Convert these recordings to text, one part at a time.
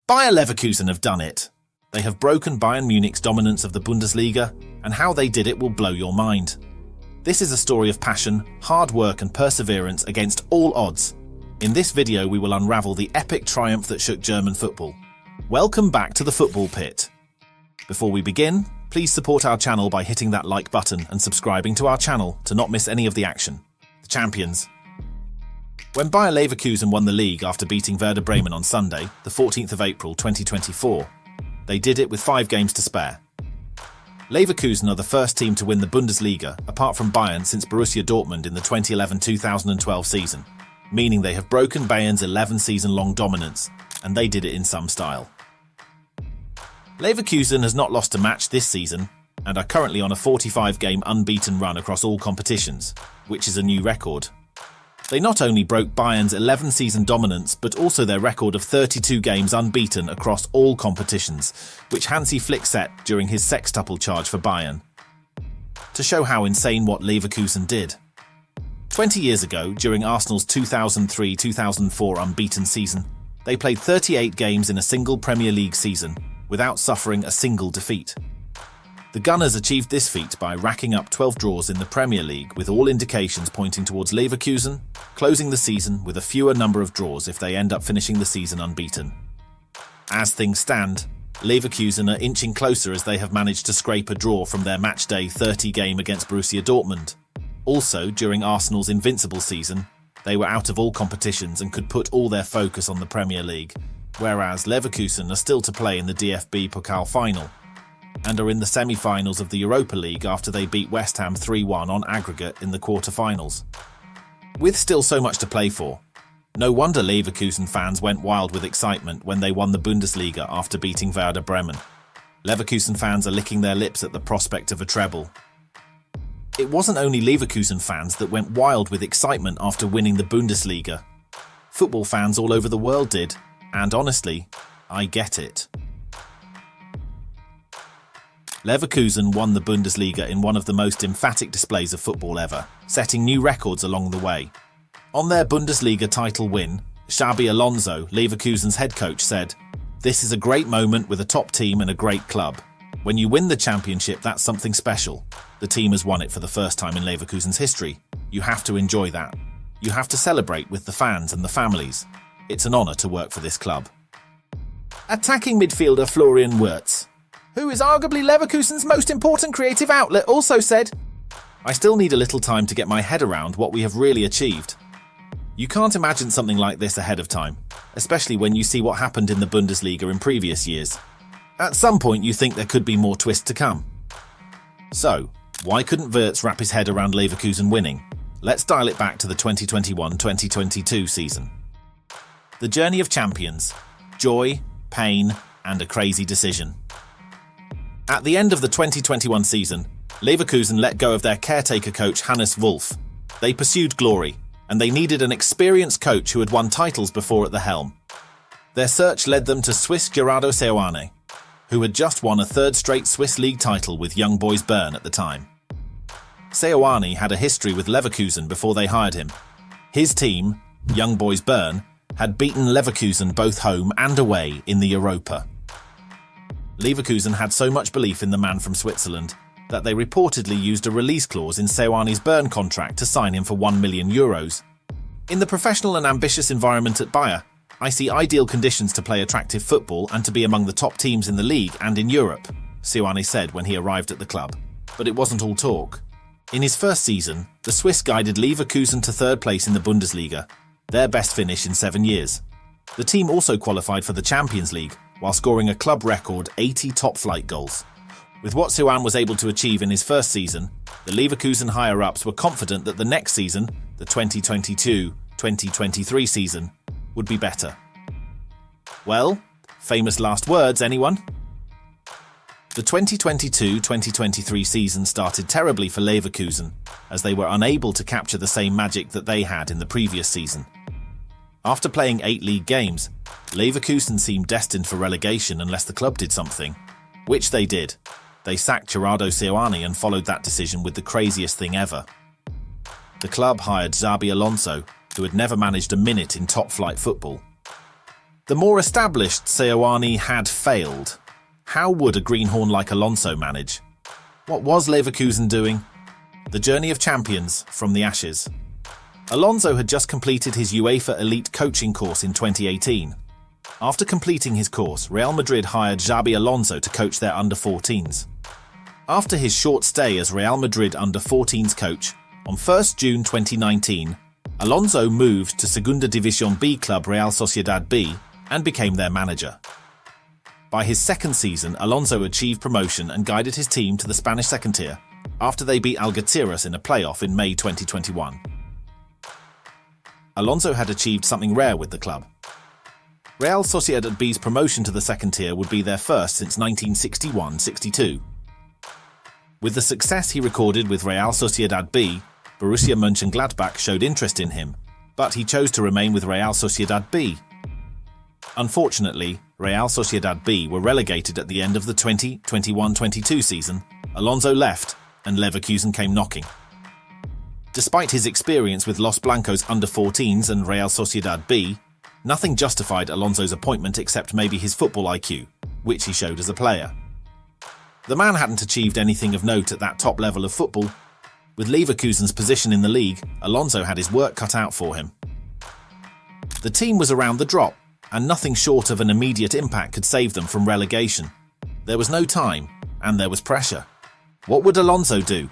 Bayer Leverkusen have done it. They have broken Bayern Munich's dominance of the Bundesliga, and how they did it will blow your mind. This is a story of passion, hard work and perseverance against all odds. In this video we will unravel the epic triumph that shook German football. Welcome back to the football pit. Before we begin, please support our channel by hitting that like button and subscribing to our channel to not miss any of the action. The champions. When Bayer Leverkusen won the league after beating Werder Bremen on Sunday, the 14th of April 2024, they did it with 5 games to spare. Leverkusen are the first team to win the Bundesliga, apart from Bayern, since Borussia Dortmund in the 2011-2012 season, meaning they have broken Bayern's 11-season-long dominance, and they did it in some style. Leverkusen has not lost a match this season, and are currently on a 45-game unbeaten run across all competitions, which is a new record. They not only broke Bayern's 11-season dominance, but also their record of 32 games unbeaten across all competitions, which Hansi Flick set during his sextuple charge for Bayern. To show how insane what Leverkusen did. 20 years ago, during Arsenal's 2003-2004 unbeaten season, they played 38 games in a single Premier League season, without suffering a single defeat. The Gunners achieved this feat by racking up 12 draws in the Premier League, with all indications pointing towards Leverkusen closing the season with a fewer number of draws if they end up finishing the season unbeaten. As things stand, Leverkusen are inching closer as they have managed to scrape a draw from their matchday 30 game against Borussia Dortmund. Also, during Arsenal's Invincibles season, they were out of all competitions and could put all their focus on the Premier League, whereas Leverkusen are still to play in the DFB Pokal final, and are in the semi-finals of the Europa League after they beat West Ham 3-1 on aggregate in the quarter-finals. With still so much to play for, no wonder Leverkusen fans went wild with excitement when they won the Bundesliga after beating Werder Bremen. Leverkusen fans are licking their lips at the prospect of a treble. It wasn't only Leverkusen fans that went wild with excitement after winning the Bundesliga. Football fans all over the world did, and honestly, I get it. Leverkusen won the Bundesliga in one of the most emphatic displays of football ever, setting new records along the way. On their Bundesliga title win, Xabi Alonso, Leverkusen's head coach, said, "This is a great moment with a top team and a great club. When you win the championship, that's something special. The team has won it for the first time in Leverkusen's history. You have to enjoy that. You have to celebrate with the fans and the families. It's an honour to work for this club." Attacking midfielder Florian Wirtz, who is arguably Leverkusen's most important creative outlet, also said, "I still need a little time to get my head around what we have really achieved. You can't imagine something like this ahead of time, especially when you see what happened in the Bundesliga in previous years. At some point you think there could be more twists to come." So, why couldn't Wirtz wrap his head around Leverkusen winning? Let's dial it back to the 2021-2022 season. The journey of champions, joy, pain, and a crazy decision. At the end of the 2021 season, Leverkusen let go of their caretaker coach Hannes Wolf. They pursued glory, and they needed an experienced coach who had won titles before at the helm. Their search led them to Swiss Gerardo Seoane, who had just won a 3rd straight Swiss League title with Young Boys Bern at the time. Seoane had a history with Leverkusen before they hired him. His team, Young Boys Bern, had beaten Leverkusen both home and away in the Europa. Leverkusen had so much belief in the man from Switzerland that they reportedly used a release clause in Seoane's Bern contract to sign him for €1 million. "In the professional and ambitious environment at Bayer, I see ideal conditions to play attractive football and to be among the top teams in the league and in Europe," Seoane said when he arrived at the club. But it wasn't all talk. In his first season, the Swiss guided Leverkusen to 3rd place in the Bundesliga, their best finish in 7 years. The team also qualified for the Champions League, while scoring a club record 80 top-flight goals. With what Seoane was able to achieve in his first season, the Leverkusen higher-ups were confident that the next season, the 2022-2023 season, would be better. Well, famous last words, anyone? The 2022-2023 season started terribly for Leverkusen, as they were unable to capture the same magic that they had in the previous season. After playing 8 league games, Leverkusen seemed destined for relegation unless the club did something, which they did. They sacked Gerardo Seoane and followed that decision with the craziest thing ever. The club hired Xabi Alonso, who had never managed a minute in top-flight football. The more established Seoane had failed. How would a greenhorn like Alonso manage? What was Leverkusen doing? The journey of champions from the ashes. Alonso had just completed his UEFA Elite coaching course in 2018. After completing his course, Real Madrid hired Xabi Alonso to coach their under-14s. After his short stay as Real Madrid under-14s coach, on 1st June 2019, Alonso moved to Segunda División B club Real Sociedad B and became their manager. By his second season, Alonso achieved promotion and guided his team to the Spanish second tier after they beat Algeciras in a playoff in May 2021. Alonso had achieved something rare with the club. Real Sociedad B's promotion to the second tier would be their first since 1961-62. With the success he recorded with Real Sociedad B, Borussia Mönchengladbach showed interest in him, but he chose to remain with Real Sociedad B. Unfortunately, Real Sociedad B were relegated at the end of the 2021-22 season. Alonso left, and Leverkusen came knocking. Despite his experience with Los Blancos under-14s and Real Sociedad B, nothing justified Alonso's appointment except maybe his football IQ, which he showed as a player. The man hadn't achieved anything of note at that top level of football. With Leverkusen's position in the league, Alonso had his work cut out for him. The team was around the drop, and nothing short of an immediate impact could save them from relegation. There was no time, and there was pressure. What would Alonso do?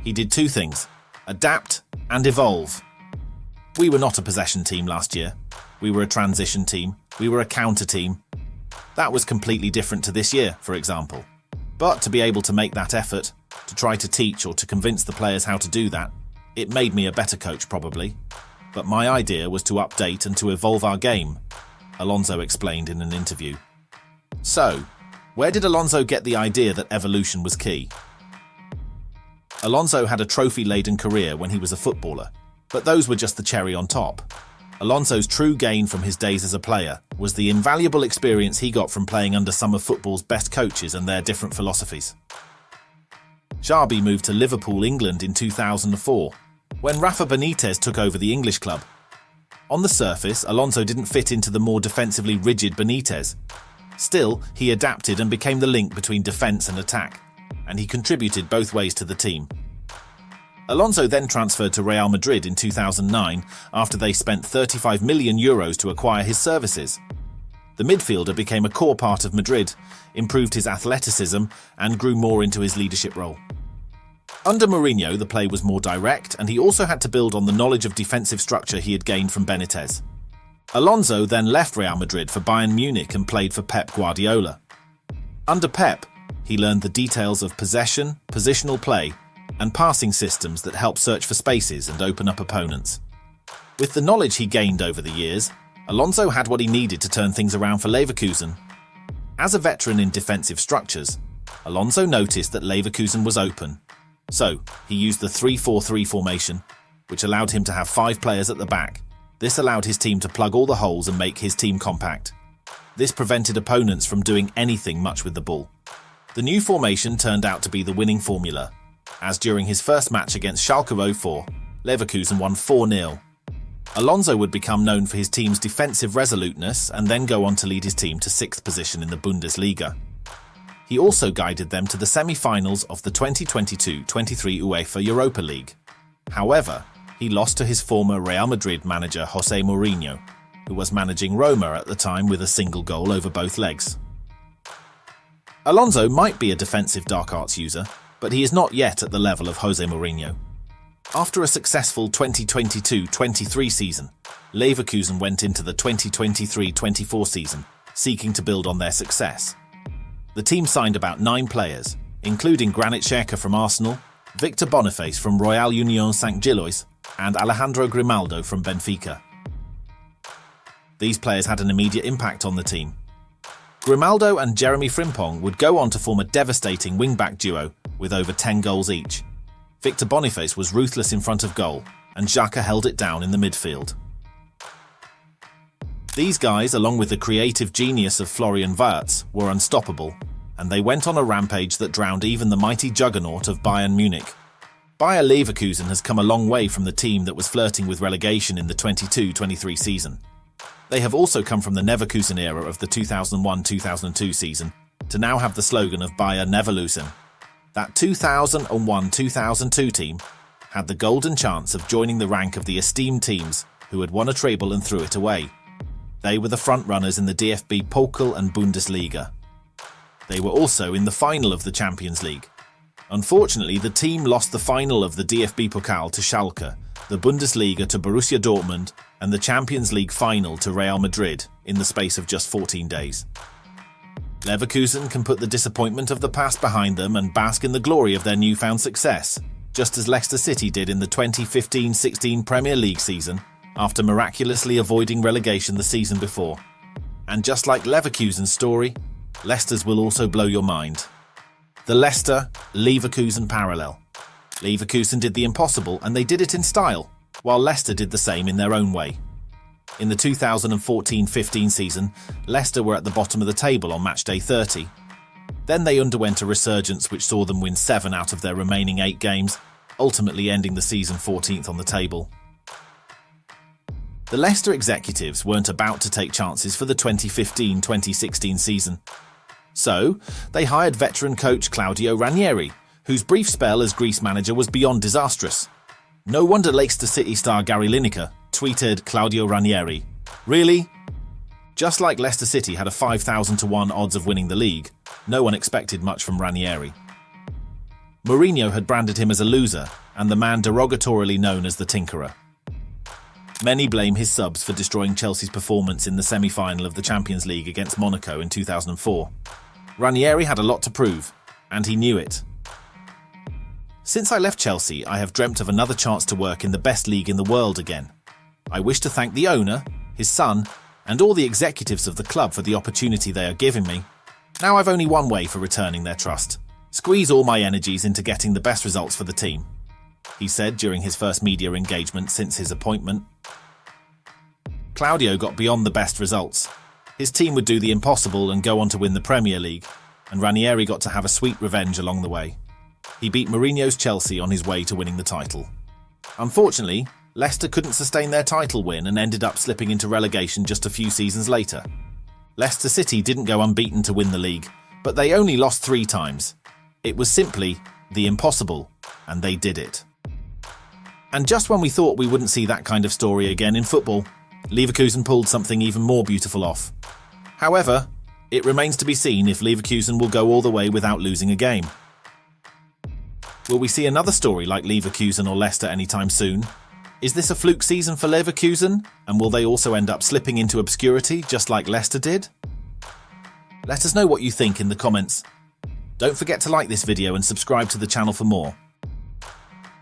He did two things: adapt and evolve. We were not a possession team last year. We were a transition team. We were a counter team. That was completely different to this year, for example. But to be able to make that effort, to try to teach or to convince the players how to do that, it made me a better coach probably. But my idea was to update and to evolve our game, Alonso explained in an interview. So, where did Alonso get the idea that evolution was key? Alonso had a trophy-laden career when he was a footballer, but those were just the cherry on top. Alonso's true gain from his days as a player was the invaluable experience he got from playing under some of football's best coaches and their different philosophies. Xabi moved to Liverpool, England in 2004, when Rafa Benitez took over the English club. On the surface, Alonso didn't fit into the more defensively rigid Benitez. Still, he adapted and became the link between defence and attack, and he contributed both ways to the team. Alonso then transferred to Real Madrid in 2009 after they spent €35 million to acquire his services. The midfielder became a core part of Madrid, improved his athleticism, and grew more into his leadership role. Under Mourinho, the play was more direct, and he also had to build on the knowledge of defensive structure he had gained from Benitez. Alonso then left Real Madrid for Bayern Munich and played for Pep Guardiola. Under Pep, he learned the details of possession, positional play, and passing systems that help search for spaces and open up opponents. With the knowledge he gained over the years, Alonso had what he needed to turn things around for Leverkusen. As a veteran in defensive structures, Alonso noticed that Leverkusen was open. So, he used the 3-4-3 formation, which allowed him to have 5 players at the back. This allowed his team to plug all the holes and make his team compact. This prevented opponents from doing anything much with the ball. The new formation turned out to be the winning formula, as during his first match against Schalke 04, Leverkusen won 4-0. Alonso would become known for his team's defensive resoluteness and then go on to lead his team to 6th position in the Bundesliga. He also guided them to the semi-finals of the 2022-23 UEFA Europa League. However, he lost to his former Real Madrid manager Jose Mourinho, who was managing Roma at the time with a single goal over both legs. Alonso might be a defensive dark arts user, but he is not yet at the level of Jose Mourinho. After a successful 2022-23 season, Leverkusen went into the 2023-24 season, seeking to build on their success. The team signed about 9 players, including Granit Xhaka from Arsenal, Victor Boniface from Royal Union Saint-Gilloise, and Alejandro Grimaldo from Benfica. These players had an immediate impact on the team. Grimaldo and Jeremy Frimpong would go on to form a devastating wing-back duo with over 10 goals each. Victor Boniface was ruthless in front of goal, and xhaka held it down in the midfield. These guys, along with the creative genius of Florian Wirtz, were unstoppable, and they went on a rampage that drowned even the mighty juggernaut of Bayern Munich. Bayer Leverkusen has come a long way from the team that was flirting with relegation in the 22-23 season. They have also come from the Leverkusen era of the 2001-2002 season to now have the slogan of Bayern Munich. That 2001-2002 team had the golden chance of joining the rank of the esteemed teams who had won a treble and threw it away. They were the front-runners in the DFB Pokal and Bundesliga. They were also in the final of the Champions League. Unfortunately, the team lost the final of the DFB Pokal to Schalke, the Bundesliga to Borussia Dortmund, and the Champions League final to Real Madrid in the space of just 14 days. Leverkusen can put the disappointment of the past behind them and bask in the glory of their newfound success, just as Leicester City did in the 2015-16 Premier League season, after miraculously avoiding relegation the season before. And just like Leverkusen's story, Leicester's will also blow your mind. The Leicester-Leverkusen parallel. Leverkusen did the impossible and they did it in style, while Leicester did the same in their own way. In the 2014-15 season, Leicester were at the bottom of the table on matchday 30. Then they underwent a resurgence which saw them win 7 out of their remaining 8 games, ultimately ending the season 14th on the table. The Leicester executives weren't about to take chances for the 2015-2016 season. So, they hired veteran coach Claudio Ranieri, whose brief spell as Greece manager was beyond disastrous. No wonder Leicester City star Gary Lineker tweeted Claudio Ranieri, "Really?" Just like Leicester City had a 5,000-to-1 odds of winning the league, no one expected much from Ranieri. Mourinho had branded him as a loser and the man derogatorily known as the Tinkerer. Many blame his subs for destroying Chelsea's performance in the semi-final of the Champions League against Monaco in 2004. Ranieri had a lot to prove, and he knew it. Since I left Chelsea, I have dreamt of another chance to work in the best league in the world again. I wish to thank the owner, his son, and all the executives of the club for the opportunity they are giving me. Now I've only one way for returning their trust: squeeze all my energies into getting the best results for the team, he said during his first media engagement since his appointment. Claudio got beyond the best results. His team would do the impossible and go on to win the Premier League, and Ranieri got to have a sweet revenge along the way. He beat Mourinho's Chelsea on his way to winning the title. Unfortunately, Leicester couldn't sustain their title win and ended up slipping into relegation just a few seasons later. Leicester City didn't go unbeaten to win the league, but they only lost 3 times. It was simply the impossible, and they did it. And just when we thought we wouldn't see that kind of story again in football, Leverkusen pulled something even more beautiful off. However, it remains to be seen if Leverkusen will go all the way without losing a game. Will we see another story like Leverkusen or Leicester anytime soon? Is this a fluke season for Leverkusen, and will they also end up slipping into obscurity just like Leicester did? Let us know what you think in the comments. Don't forget to like this video and subscribe to the channel for more.